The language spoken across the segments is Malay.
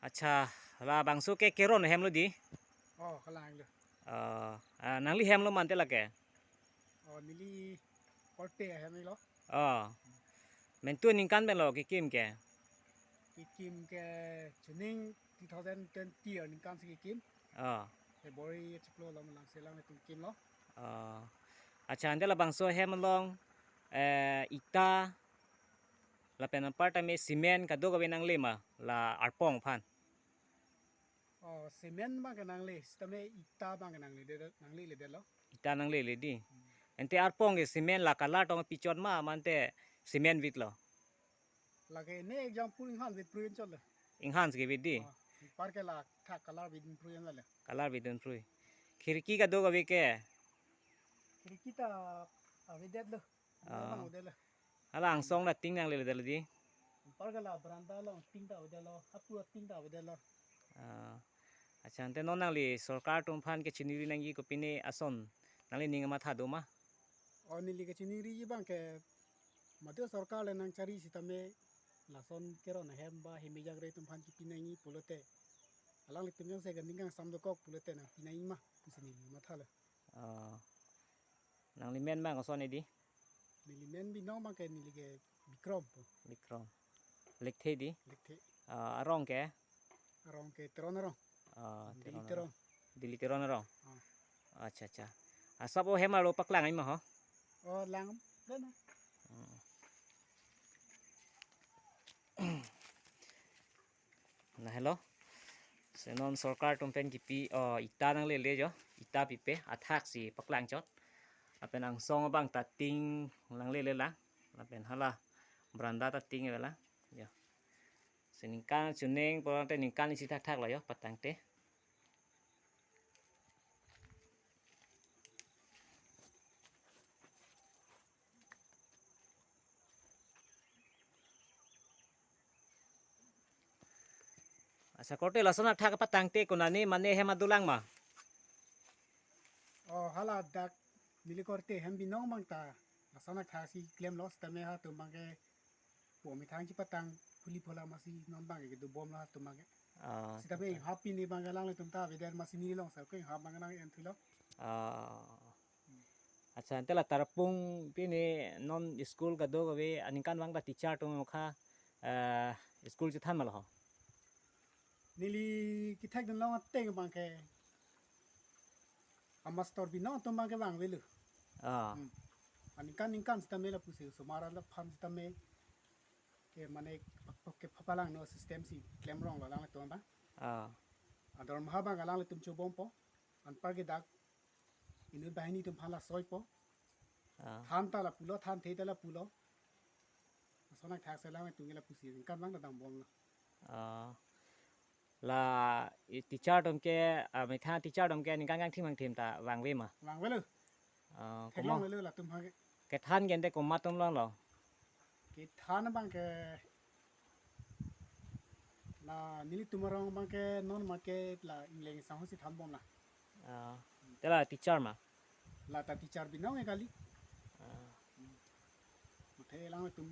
আচ্ছা la bangsu ke keron hem lo di Kalang lo. nangli hem lo mante lake Nili korte hemi lo. men tu ningkan ben lo ke kim ke Kikim ke juning 2020 ning kan si kikim. February chiplo lo lang selang tung kim lo. acha ante la bangsu hem long ita la pen part me cement ka do ga benang lema la arpong phan Semen bang kenang le, stame ita bang kenang le de lo. ita nang le di ente arpong ke cement la kala tong pichon ma mante cement vit lo Lagi ne example inghan with pruyen chol le. enhance ke vit di Par ke la tha color with pruyen le. kalar vidun prui khirki ka do ga be ke Kiri kita avidet lo. Bang udet lo. ala ang song la ting nang le di Par ke la beranda lo ting ta udet lo, apu ting ta udet lo. acha ante non nang li sarkar tum phan ke chiniri nang gi ko pini ason nang li ninga ma tha do ma Nili ke chiniri bang ke Madhya Sarkar le nang cari sitame lason kero na hemba hemijang re tumpan ki pinangi pulote alang le tumyang se ganingang samdokok pulote na pinangi ma kusini ma thala nang li men ma ko son di nili men bi nong bang ke nili ke bikrom po bikrom lekte di lekte arong ke arong ke teron arong dili teron dili teron arong acha acha asabo hema lo paklang ai ma ho lang lena na hello senon sarkar tumpen ki pi ita nang le jo ita pi pe athak si paklang chot apen ang song bang ta ting lang le la apen hala beranda ta ting la ya seningkan chuneng porante ningkan si thak thak la yo patang te asa korte lasona thak patang te kunani mane hema dulang ma hala dak nili korte hem bi nong bang ta asana khasi claim loss tame ha tumang ke po mi thang chi patang puli phola masi non bang ke du bom la tumang ke sitabe happy ni bang galang le tumta vedar masi ni long sa ko ha bang nang en thilo acha antela tarpung pini non school ka do gawe aningkan wang ta teacher to kha school chi than mal ho nili kithak den long teng bang ke amastor bi no tumang ke bang velu aningkan stame la pusi sumara la pham stame ke mane ke phapalang no system si claim rong la lang to ba ador maha bang galang le tum chu bom po an par ke dak inu bahini tum phala soi po than ta la pulo than the ta la pulo sona thak se la me tungela pusi kan bang dang bom la teacher tom ke me kha teacher tom ke ningkan gang thimang thim ta wang we ma wang velu thelong le la tum ha ke than gen de ko ma tum long lo ke than bang ke la nili tumarong bang ke non ma ke la ingleng sang si tham bom la te la teacher ma la ta teacher bi no e kali mate lang tum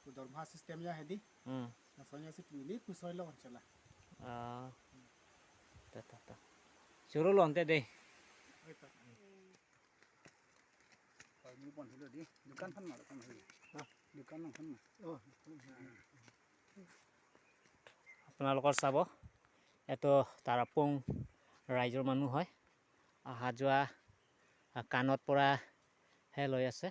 udor bha system ya hedi na sonya si puli pu soi lo chala ta suru lon te de ni pon hilo di dukan phan ma kan hilo dukan nang phan ma আপোনালোকৰ চাব এটো তাৰাপুং ৰাইজৰ মানুহ হয় অহা যোৱা কাণত পৰা হে লৈ আছে